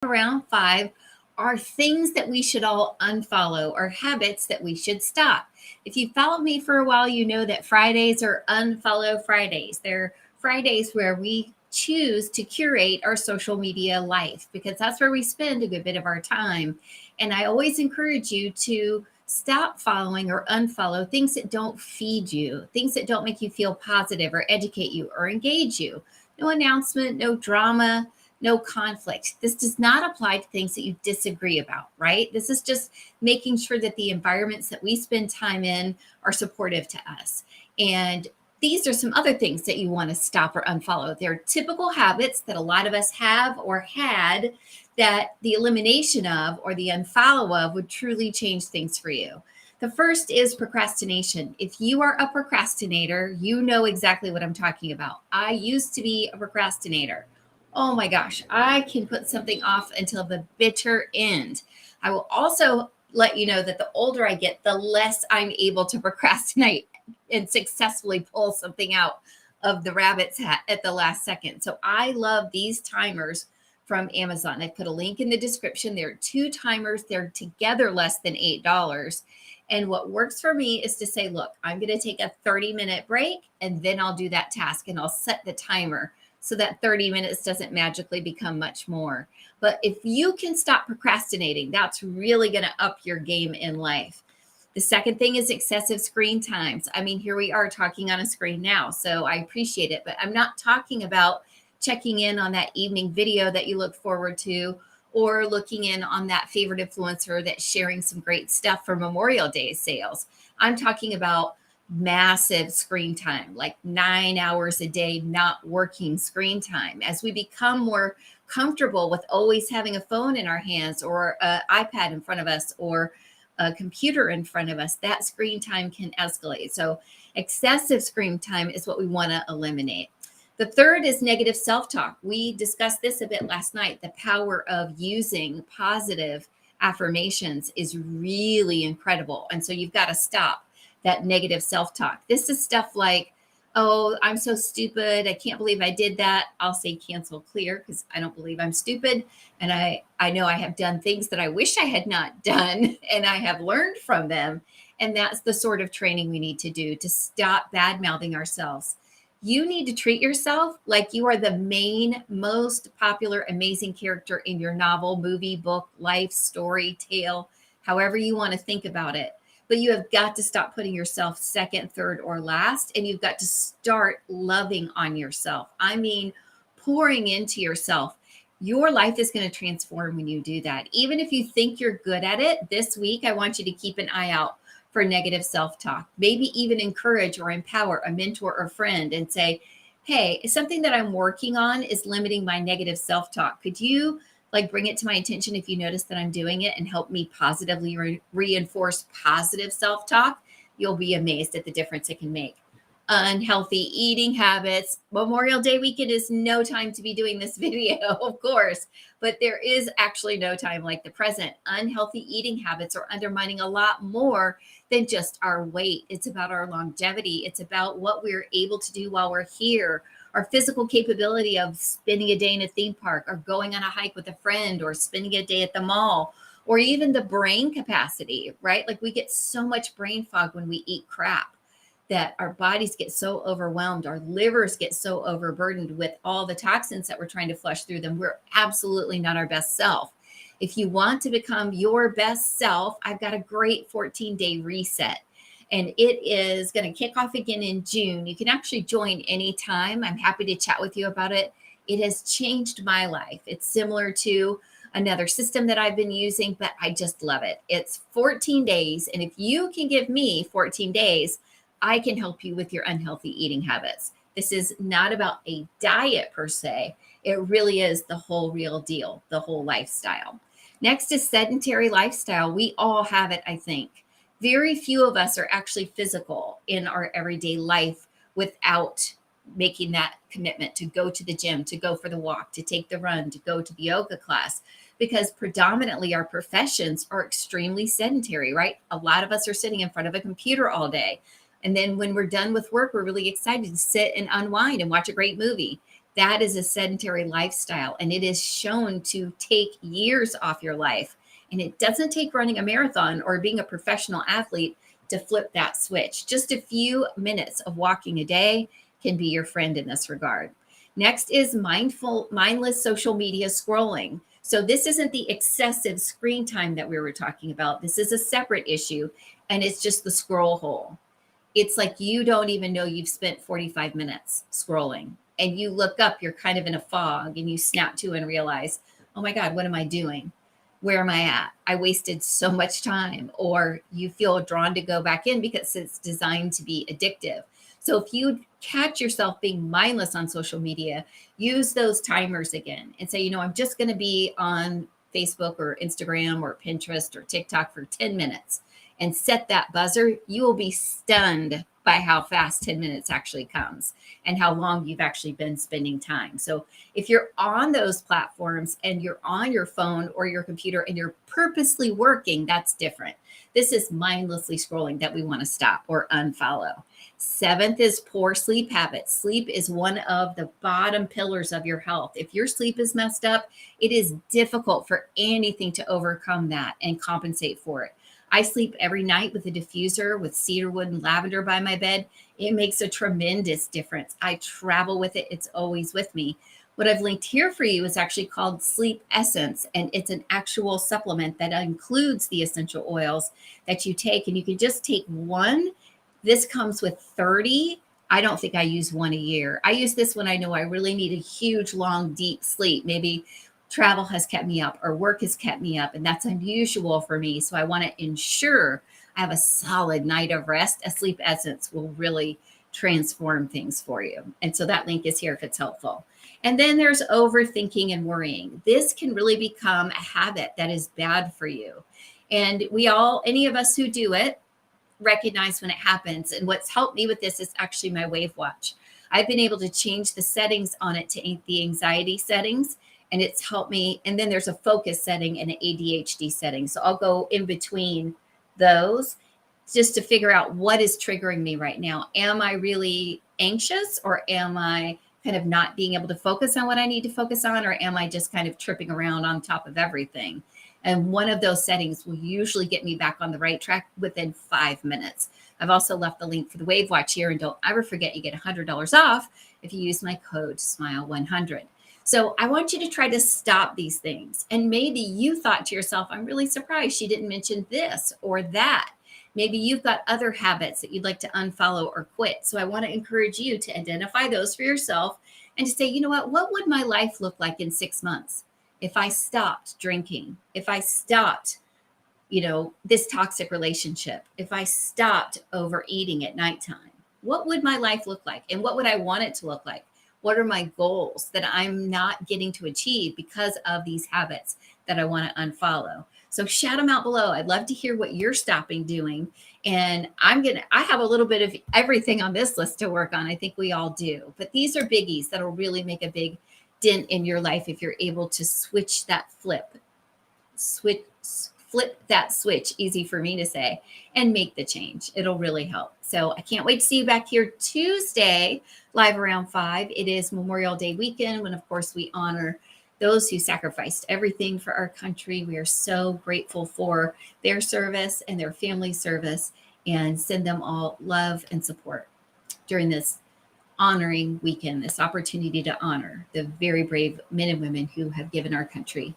around 5 are things that we should all unfollow or habits that we should stop. If you followed me for a while, you know that Fridays are unfollow Fridays. They're Fridays where we choose to curate our social media life because that's where we spend a good bit of our time. And I always encourage you to stop following or unfollow things that don't feed you, things that don't make you feel positive or educate you or engage you. No announcement, no drama, no conflict. This does not apply to things that you disagree about, right? This is just making sure that the environments that we spend time in are supportive to us. And these are some other things that you want to stop or unfollow. They're typical habits that a lot of us have or had that the elimination of or the unfollow of would truly change things for you. The first is procrastination. If you are a procrastinator, you know exactly what I'm talking about. I used to be a procrastinator. Oh my gosh, I can put something off until the bitter end. I will also let you know that the older I get, the less I'm able to procrastinate and successfully pull something out of the rabbit's hat at the last second. So I love these timers from Amazon. I put a link in the description. There are 2 timers. They're together less than $8. And what works for me is to say, look, I'm going to take a 30-minute break and then I'll do that task and I'll set the timer so that 30 minutes doesn't magically become much more. But if you can stop procrastinating, that's really going to up your game in life. The second thing is excessive screen times. I mean, here we are talking on a screen now, so I appreciate it, but I'm not talking about checking in on that evening video that you look forward to or looking in on that favorite influencer that's sharing some great stuff for Memorial Day sales. I'm talking about massive screen time, like 9 hours a day, not working screen time. As we become more comfortable with always having a phone in our hands or an iPad in front of us or a computer in front of us, that screen time can escalate. So excessive screen time is what we want to eliminate. The third is negative self-talk. We discussed this a bit last night. The power of using positive affirmations is really incredible. And so you've got to stop that negative self-talk. This is stuff like, oh, I'm so stupid. I can't believe I did that. I'll say cancel clear because I don't believe I'm stupid. And I know I have done things that I wish I had not done and I have learned from them. And that's the sort of training we need to do to stop bad mouthing ourselves. You need to treat yourself like you are the main, most popular, amazing character in your novel, movie, book, life, story, tale, however you want to think about it. But you have got to stop putting yourself second, third, or last, and you've got to start loving on yourself. I mean, pouring into yourself. Your life is going to transform when you do that. Even if you think you're good at it, this week, I want you to keep an eye out for negative self-talk. Maybe even encourage or empower a mentor or friend and say, hey, something that I'm working on is limiting my negative self-talk. Could you bring it to my attention if you notice that I'm doing it and help me positively reinforce positive self-talk? You'll be amazed at the difference it can make. Unhealthy eating habits. Memorial Day weekend is no time to be doing this video, of course, but there is actually no time like the present. Unhealthy eating habits are undermining a lot more than just our weight. It's about our longevity. It's about what we're able to do while we're here, our physical capability of spending a day in a theme park or going on a hike with a friend or spending a day at the mall, or even the brain capacity, right? Like we get so much brain fog when we eat crap that our bodies get so overwhelmed, our livers get so overburdened with all the toxins that we're trying to flush through them. We're absolutely not our best self. If you want to become your best self, I've got a great 14-day reset. And it is going to kick off again in June. You can actually join anytime. I'm happy to chat with you about it. It has changed my life. It's similar to another system that I've been using, but I just love it. It's 14 days. And if you can give me 14 days, I can help you with your unhealthy eating habits. This is not about a diet per se. It really is the whole real deal, the whole lifestyle. Next is sedentary lifestyle. We all have it, I think. Very few of us are actually physical in our everyday life without making that commitment to go to the gym, to go for the walk, to take the run, to go to the yoga class, because predominantly our professions are extremely sedentary, right? A lot of us are sitting in front of a computer all day. And then when we're done with work, we're really excited to sit and unwind and watch a great movie. That is a sedentary lifestyle, and it is shown to take years off your life. And it doesn't take running a marathon or being a professional athlete to flip that switch. Just a few minutes of walking a day can be your friend in this regard. Next is mindless social media scrolling. So, this isn't the excessive screen time that we were talking about. This is a separate issue, and it's just the scroll hole. It's like you don't even know you've spent 45 minutes scrolling, and you look up, you're kind of in a fog, and you snap to and realize, oh my God, what am I doing? Where am I at? I wasted so much time. Or you feel drawn to go back in because it's designed to be addictive. So if you catch yourself being mindless on social media, use those timers again and say, I'm just going to be on Facebook or Instagram or Pinterest or TikTok for 10 minutes and set that buzzer. You will be stunned by how fast 10 minutes actually comes and how long you've actually been spending time. So if you're on those platforms and you're on your phone or your computer and you're purposely working, that's different. This is mindlessly scrolling that we want to stop or unfollow. Seventh is poor sleep habits. Sleep is one of the bottom pillars of your health. If your sleep is messed up, it is difficult for anything to overcome that and compensate for it. I sleep every night with a diffuser with cedarwood and lavender by my bed. It makes a tremendous difference. I travel with it. It's always with me. What I've linked here for you is actually called Sleep Essence, and it's an actual supplement that includes the essential oils that you take, and you can just take one. This comes with 30. I don't think I use one a year. I use this when I know I really need a huge, long, deep sleep. Maybe travel has kept me up or work has kept me up, and that's unusual for me. So I want to ensure I have a solid night of rest. A sleep essence will really transform things for you. And so that link is here if it's helpful. And then there's overthinking and worrying. This can really become a habit that is bad for you. And any of us who do it, recognize when it happens. And what's helped me with this is actually my Wave Watch. I've been able to change the settings on it to the anxiety settings, and it's helped me. And then there's a focus setting and an ADHD setting. So I'll go in between those just to figure out what is triggering me right now. Am I really anxious, or am I kind of not being able to focus on what I need to focus on, or am I just kind of tripping around on top of everything? And one of those settings will usually get me back on the right track within 5 minutes. I've also left the link for the Wave Watch here, and don't ever forget you get $100 off if you use my code SMILE100. So I want you to try to stop these things. And maybe you thought to yourself, I'm really surprised she didn't mention this or that. Maybe you've got other habits that you'd like to unfollow or quit. So I want to encourage you to identify those for yourself and to say, what would my life look like in 6 months if I stopped drinking, if I stopped, this toxic relationship, if I stopped overeating at nighttime? What would my life look like? And what would I want it to look like? What are my goals that I'm not getting to achieve because of these habits that I want to unfollow? So shout them out below. I'd love to hear what you're stopping doing. And I have a little bit of everything on this list to work on. I think we all do. But these are biggies that'll really make a big dent in your life if you're able to flip that switch, easy for me to say, and make the change. It'll really help. So I can't wait to see you back here Tuesday, live around 5. It is Memorial Day weekend, when of course we honor those who sacrificed everything for our country. We are so grateful for their service and their family service, and send them all love and support during this honoring weekend, this opportunity to honor the very brave men and women who have given our country